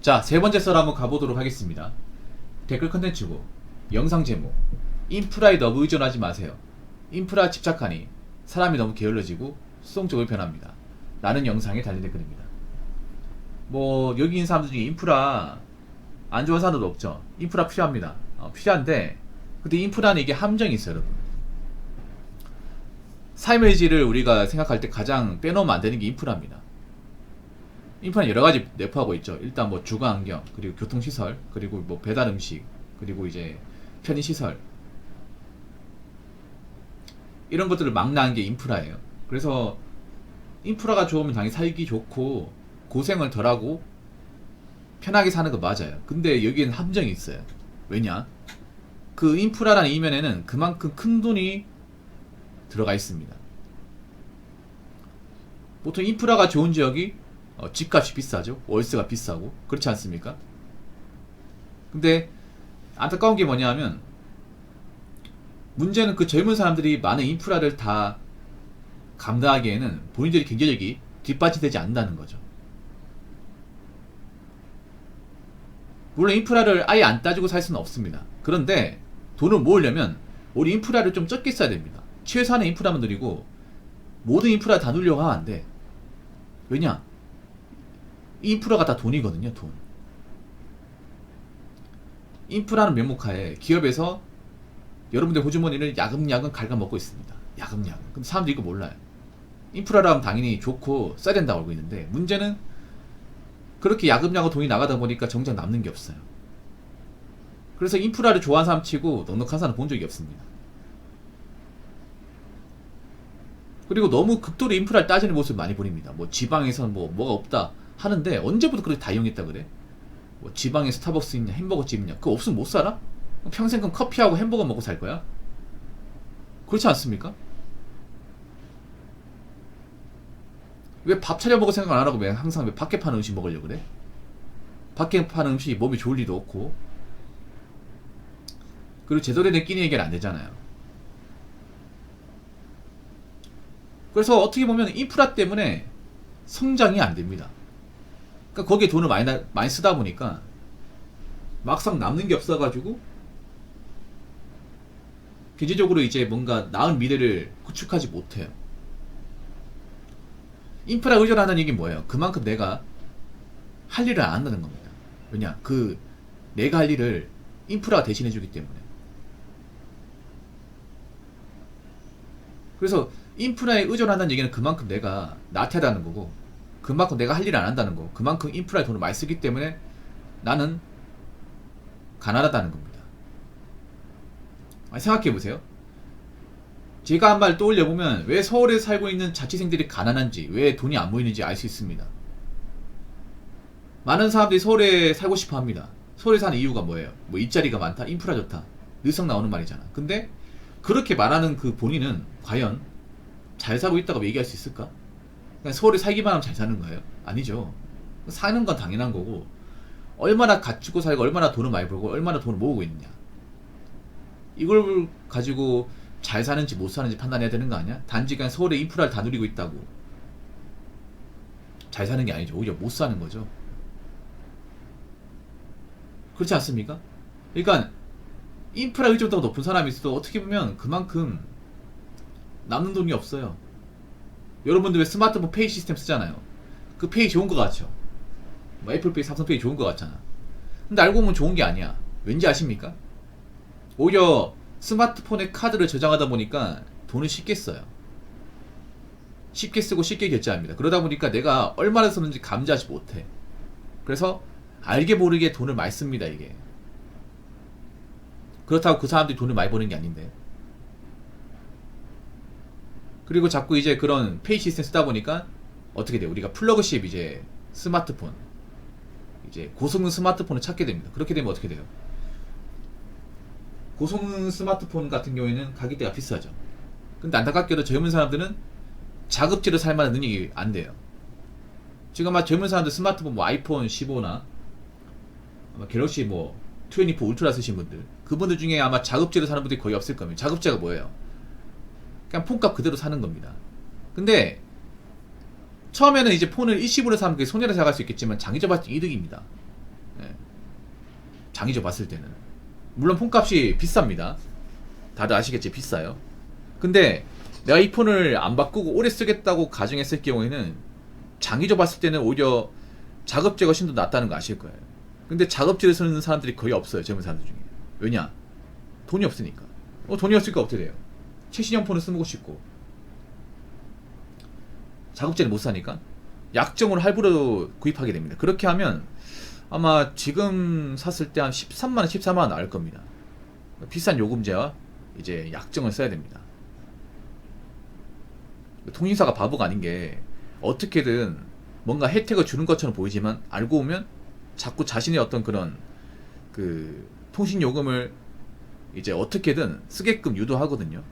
자, 세 번째 썰 한번 가보도록 하겠습니다. 댓글 컨텐츠고 영상 제목, 인프라에 너무 의존하지 마세요. 인프라 집착하니 사람이 너무 게을러지고 수동적으로 변합니다. 라는 영상에 달린 댓글입니다. 뭐 여기 있는 사람들 중에 인프라 안 좋아하는 사람도 없죠. 인프라 필요합니다. 필요한데 근데 인프라는 이게 함정이 있어요, 여러분. 삶의 질을 우리가 생각할 때 가장 빼놓으면 안 되는 게 인프라입니다. 인프라는 여러 가지 내포하고 있죠. 일단 뭐 주거 환경, 그리고 교통시설, 그리고 뭐 배달 음식, 그리고 이제 편의시설, 이런 것들을 망라한 게 인프라예요. 그래서 인프라가 좋으면 당연히 살기 좋고 고생을 덜하고 편하게 사는 거 맞아요. 근데 여기에는 함정이 있어요. 왜냐? 그 인프라라는 이면에는 그만큼 큰 돈이 들어가 있습니다. 보통 인프라가 좋은 지역이 집값이 비싸죠. 월세가 비싸고 그렇지 않습니까? 근데 안타까운 게 뭐냐면 문제는 그 젊은 사람들이 많은 인프라를 다 감당하기에는 본인들이 경제력이 뒷받침되지 않는다는 거죠. 물론 인프라를 아예 안 따지고 살 수는 없습니다. 그런데 돈을 모으려면 우리 인프라를 좀 적게 써야 됩니다. 최소한의 인프라만 누리고 모든 인프라 다 누리려고 하면 안 돼. 왜냐? 이 인프라가 다 돈이거든요. 돈. 인프라는 명목하에 기업에서 여러분들 호주머니를 야금야금 갉아먹고 있습니다. 야금야금. 근데 사람들이 이거 몰라요. 인프라라면 당연히 좋고 써야 된다고 알고 있는데 문제는 그렇게 야금야금 돈이 나가다 보니까 정작 남는 게 없어요. 그래서 인프라를 좋아하는 사람 치고 넉넉한 사람 본 적이 없습니다. 그리고 너무 극도로 인프라를 따지는 모습을 많이 보입니다. 뭐 지방에선 뭐가 없다 하는데 언제부터 그렇게 다 이용했다 그래? 뭐 지방에 스타벅스 있냐, 햄버거집 있냐? 그거 없으면 못 살아? 평생 그럼 커피하고 햄버거 먹고 살 거야? 그렇지 않습니까? 왜 밥 차려 먹을 생각 안 하고 왜 항상 왜 밖에 파는 음식 먹으려고 그래? 밖에 파는 음식이 몸에 좋을 리도 없고, 그리고 제대로 된 끼니 해결 안 되잖아요. 그래서 어떻게 보면 인프라 때문에 성장이 안 됩니다. 그러니까 거기에 돈을 많이 쓰다 보니까 막상 남는 게 없어가지고 경제적으로 이제 뭔가 나은 미래를 구축하지 못해요. 인프라 의존하는 얘기 뭐예요? 그만큼 내가 할 일을 안 한다는 겁니다. 왜냐? 내가 할 일을 인프라가 대신해주기 때문에. 그래서 인프라에 의존한다는 얘기는 그만큼 내가 나태하다는 거고, 그만큼 내가 할 일을 안 한다는 거, 그만큼 인프라에 돈을 많이 쓰기 때문에 나는 가난하다는 겁니다. 생각해보세요. 제가 한 말 떠올려보면 왜 서울에 살고 있는 자취생들이 가난한지, 왜 돈이 안 모이는지 알 수 있습니다. 많은 사람들이 서울에 살고 싶어 합니다. 서울에 사는 이유가 뭐예요? 뭐 일자리가 많다, 인프라 좋다, 늘상 나오는 말이잖아. 근데 그렇게 말하는 그 본인은 과연 잘 살고 있다고 얘기할 수 있을까? 그냥 서울에 살기만 하면 잘 사는 거예요? 아니죠. 사는 건 당연한 거고, 얼마나 갖추고 살고 얼마나 돈을 많이 벌고 얼마나 돈을 모으고 있느냐, 이걸 가지고 잘 사는지 못 사는지 판단해야 되는 거 아니야? 단지 그냥 서울의 인프라를 다 누리고 있다고 잘 사는 게 아니죠. 오히려 못 사는 거죠. 그렇지 않습니까? 그러니까 인프라 의존도가 높은 사람이 있어도 어떻게 보면 그만큼 남는 돈이 없어요. 여러분들 왜 스마트폰 페이 시스템 쓰잖아요. 그 페이 좋은 거 같죠? 뭐 애플페이, 삼성페이 좋은 거 같잖아. 근데 알고 보면 좋은 게 아니야. 왠지 아십니까? 오히려 스마트폰에 카드를 저장하다 보니까 돈을 쉽게 써요. 쉽게 쓰고 쉽게 결제합니다. 그러다 보니까 내가 얼마나 썼는지 감지하지 못해. 그래서 알게 모르게 돈을 많이 씁니다, 이게. 그렇다고 그 사람들이 돈을 많이 버는 게 아닌데. 그리고 자꾸 이제 그런 페이 시스템 쓰다 보니까 어떻게 돼요? 우리가 플러그십 이제 스마트폰, 이제 고성능 스마트폰을 찾게 됩니다. 그렇게 되면 어떻게 돼요? 고성능 스마트폰 같은 경우에는 가격대가 비싸죠. 근데 안타깝게도 젊은 사람들은 자급제로 살 만한 능력이 안 돼요. 지금 아마 젊은 사람들 스마트폰 뭐 아이폰 15나 아마 갤럭시 뭐 24 울트라 쓰신 분들, 그분들 중에 아마 자급제로 사는 분들이 거의 없을 겁니다. 자급제가 뭐예요? 그냥 폰값 그대로 사는 겁니다. 근데 처음에는 이제 폰을 일시불로 사면 그게 손해를 생각할 수 있겠지만 장기적으로 봤을 때 이득입니다. 장기적 봤을 때는. 물론 폰값이 비쌉니다. 다들 아시겠지, 비싸요. 근데 내가 이 폰을 안 바꾸고 오래 쓰겠다고 가정했을 경우에는 장기적 봤을 때는 오히려 작업재가 훨씬 더 낫다는 거 아실 거예요. 근데 작업재를 쓰는 사람들이 거의 없어요, 젊은 사람들 중에. 왜냐? 돈이 없으니까. 돈이 없으니까 어떻게 돼요? 최신형 폰을 쓰고 싶고 작업재를 못 사니까 약정으로 할부로 구입하게 됩니다. 그렇게 하면 아마 지금 샀을 때 한 13만원, 14만원 나올 겁니다. 비싼 요금제와 이제 약정을 써야 됩니다. 통신사가 바보가 아닌 게 어떻게든 뭔가 혜택을 주는 것처럼 보이지만 알고 보면 자꾸 자신의 어떤 그런 그 통신 요금을 이제 어떻게든 쓰게끔 유도하거든요.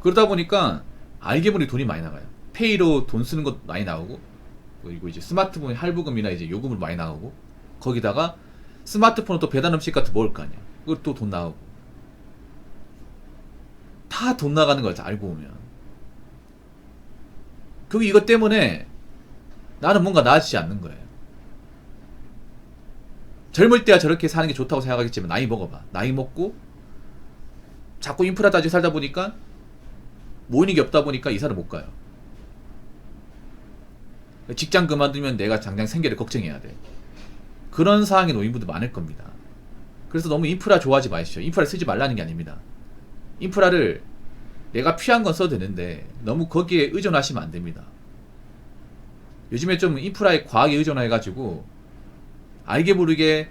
그러다 보니까 알게 모르게 돈이 많이 나가요. 페이로 돈 쓰는 것 많이 나오고, 그리고 이제 스마트폰 할부금이나 이제 요금으로 많이 나오고, 거기다가 스마트폰은 또 배달 음식 같은 거 먹을 거 아니야. 그것도 돈 나오고. 다 돈 나가는 거야, 알고 보면. 그리고 이것 때문에 나는 뭔가 나아지지 않는 거예요. 젊을 때야 저렇게 사는 게 좋다고 생각하겠지만 나이 먹어봐. 나이 먹고 자꾸 인프라 따지고 살다 보니까 모이는 게 없다 보니까 이사를 못 가요. 직장 그만두면 내가 당장 생계를 걱정해야 돼. 그런 상황에 놓인 분들 많을 겁니다. 그래서 너무 인프라 좋아하지 마십시오. 인프라를 쓰지 말라는 게 아닙니다. 인프라를 내가 필요한 건 써도 되는데 너무 거기에 의존하시면 안 됩니다. 요즘에 좀 인프라에 과하게 의존해가지고 알게 모르게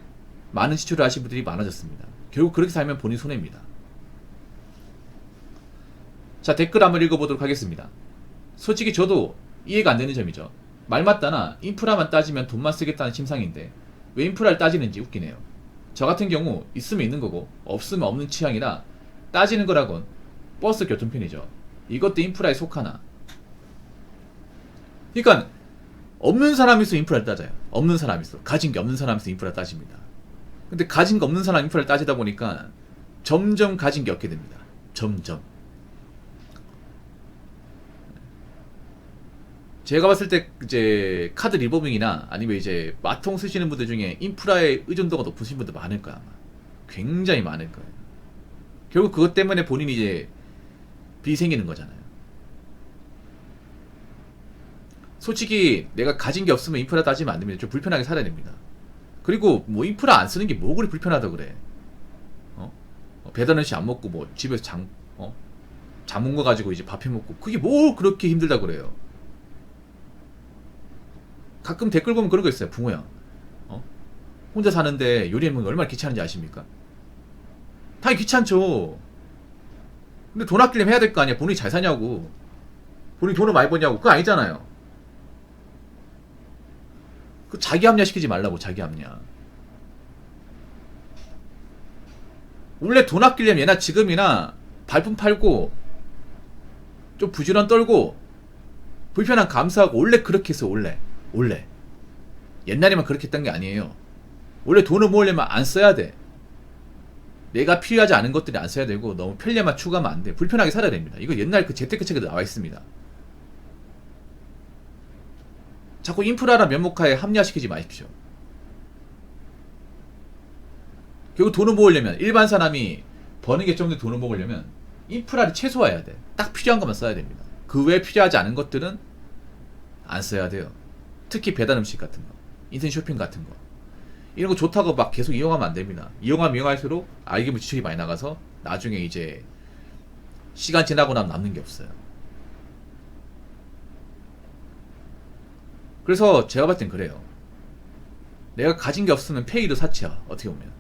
많은 지출을 하신 분들이 많아졌습니다. 결국 그렇게 살면 본인 손해입니다. 자, 댓글 한번 읽어보도록 하겠습니다. 솔직히 저도 이해가 안 되는 점이죠. 말 맞다나 인프라만 따지면 돈만 쓰겠다는 심상인데 왜 인프라를 따지는지 웃기네요. 저 같은 경우 있으면 있는 거고 없으면 없는 취향이라 따지는 거라곤 버스 교통편이죠. 이것도 인프라에 속하나. 그러니까 없는 사람이 있어 인프라를 따져요. 없는 사람이 있어. 가진 게 없는 사람이 있어 인프라 따집니다. 근데 가진 게 없는 사람 인프라를 따지다 보니까 점점 가진 게 없게 됩니다. 점점. 제가 봤을 때 이제 카드 리보빙이나 아니면 이제 마통 쓰시는 분들 중에 인프라의 의존도가 높으신 분들 많을 거야. 아마. 굉장히 많을 거예요. 결국 그것 때문에 본인이 이제 빚이 생기는 거잖아요. 솔직히 내가 가진 게 없으면 인프라 따지면 안 됩니다. 좀 불편하게 살아야 됩니다. 그리고 뭐 인프라 안 쓰는 게 뭐 그리 불편하다 그래. 배달 음식 안 먹고 뭐 집에서 자문 거 가지고 이제 밥 해 먹고 그게 뭐 그렇게 힘들다 그래요. 가끔 댓글 보면 그런 거 있어요. 붕어야. 혼자 사는데 요리하면 얼마나 귀찮은지 아십니까? 당연히 귀찮죠. 근데 돈 아끼려면 해야 될 거 아니야. 본인이 잘 사냐고. 본인이 돈을 많이 버냐고. 그거 아니잖아요. 그 자기 합리화 시키지 말라고. 자기 합리화. 원래 돈 아끼려면 예나 지금이나 발품 팔고 좀 부지런 떨고 불편한 감수하고 원래 그렇게 했어. 원래 옛날에만 그렇게 했던 게 아니에요. 원래 돈을 모으려면 안 써야 돼. 내가 필요하지 않은 것들이 안 써야 되고 너무 편리함만 추가하면 안 돼. 불편하게 살아야 됩니다. 이거 옛날 그 재테크 책에도 나와 있습니다. 자꾸 인프라라 면목하에 합리화시키지 마십시오. 결국 돈을 모으려면 일반 사람이 버는 게 좀 더 돈을 모으려면 인프라를 최소화해야 돼. 딱 필요한 것만 써야 됩니다. 그 외에 필요하지 않은 것들은 안 써야 돼요. 특히 배달 음식 같은 거, 인터넷 쇼핑 같은 거 이런 거 좋다고 막 계속 이용하면 안 됩니다. 이용할수록 알게 모르게 지출이 많이 나가서 나중에 이제 시간 지나고 나면 남는 게 없어요. 그래서 제가 봤을 땐 그래요. 내가 가진 게 없으면 페이도 사치야. 어떻게 보면.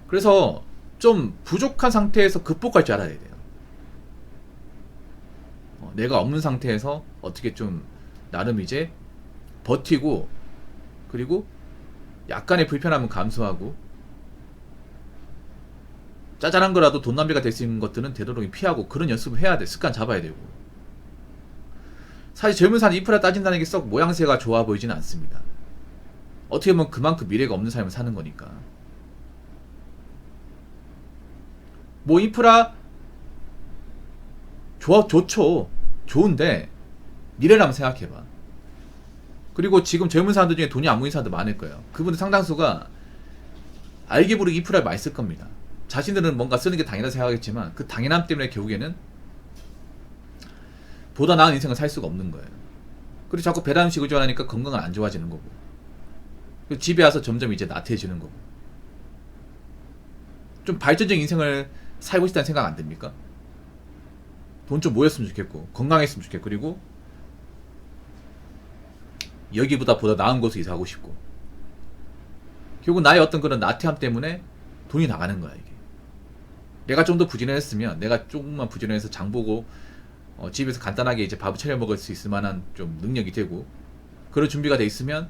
그래서 좀 부족한 상태에서 극복할 줄 알아야 돼요. 내가 없는 상태에서 어떻게 좀 나름 이제 버티고 그리고 약간의 불편함은 감수하고 짜잘한 거라도 돈 낭비가 될 수 있는 것들은 되도록 피하고 그런 연습을 해야 돼. 습관 잡아야 되고. 사실 젊은 사람 인프라 따진다는 게 썩 모양새가 좋아 보이지는 않습니다. 어떻게 보면 그만큼 미래가 없는 삶을 사는 거니까. 뭐 인프라 좋죠. 좋은데 미래를 한번 생각해봐. 그리고 지금 젊은 사람들 중에 돈이 안 모인 사람들 많을 거예요. 그분들 상당수가 알게 모르게 인프라를 많이 쓸 겁니다. 자신들은 뭔가 쓰는 게 당연하다 생각하겠지만 그 당연함 때문에 결국에는 보다 나은 인생을 살 수가 없는 거예요. 그리고 자꾸 배달 음식을 좋아하니까 건강은 안 좋아지는 거고, 그리고 집에 와서 점점 이제 나태해지는 거고. 좀 발전적인 인생을 살고 싶다는 생각 안 듭니까? 돈 좀 모였으면 좋겠고, 건강했으면 좋겠고, 그리고 여기보다 보다 나은 곳에 이사하고 싶고. 결국 나의 어떤 그런 나태함 때문에 돈이 나가는 거야, 이게. 내가 좀 더 부지런했으면, 내가 조금만 부지런해서 장 보고 집에서 간단하게 이제 밥을 차려 먹을 수 있을 만한 좀 능력이 되고, 그런 준비가 돼 있으면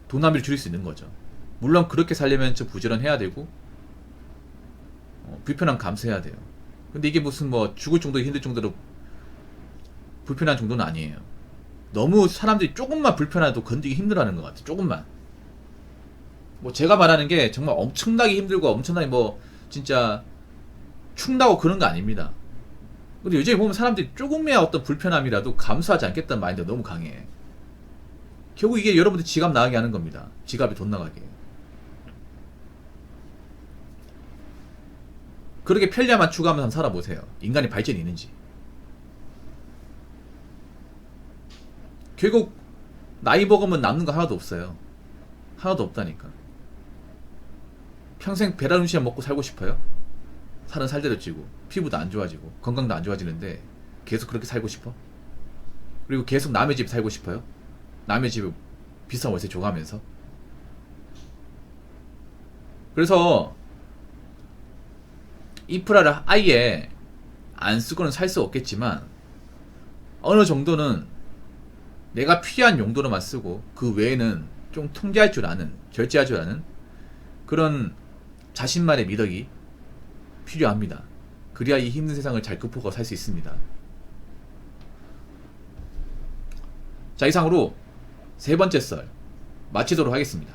돈 낭비를 줄일 수 있는 거죠. 물론 그렇게 살려면 좀 부지런해야 되고 불편함 감수해야 돼요. 근데 이게 무슨 뭐 죽을 정도 힘들 정도로 불편한 정도는 아니에요. 너무 사람들이 조금만 불편해도 건드기 힘들어하는 것 같아요. 조금만. 뭐 제가 말하는 게 정말 엄청나게 힘들고 엄청나게 뭐 진짜 축나고 그런 거 아닙니다. 근데 요즘에 보면 사람들이 조금의 어떤 불편함이라도 감수하지 않겠다는 마인드가 너무 강해. 결국 이게 여러분들 지갑 나가게 하는 겁니다. 지갑에 돈 나가게. 그렇게 편리함만 추구하면서 한번 살아보세요. 인간의 발전이 있는지. 결국 나이 먹으면 남는 거 하나도 없어요. 하나도 없다니까. 평생 배달 음식만 먹고 살고 싶어요? 살은 살대로 찌고 피부도 안 좋아지고 건강도 안 좋아지는데 계속 그렇게 살고 싶어? 그리고 계속 남의 집 살고 싶어요? 남의 집에 비싼 월세 줘가면서. 그래서 인프라를 아예 안 쓰고는 살 수 없겠지만 어느 정도는 내가 필요한 용도로만 쓰고 그 외에는 좀 통제할 줄 아는, 절제할 줄 아는 그런 자신만의 미덕이 필요합니다. 그래야 이 힘든 세상을 잘 극복하고 살 수 있습니다. 자, 이상으로 세 번째 썰 마치도록 하겠습니다.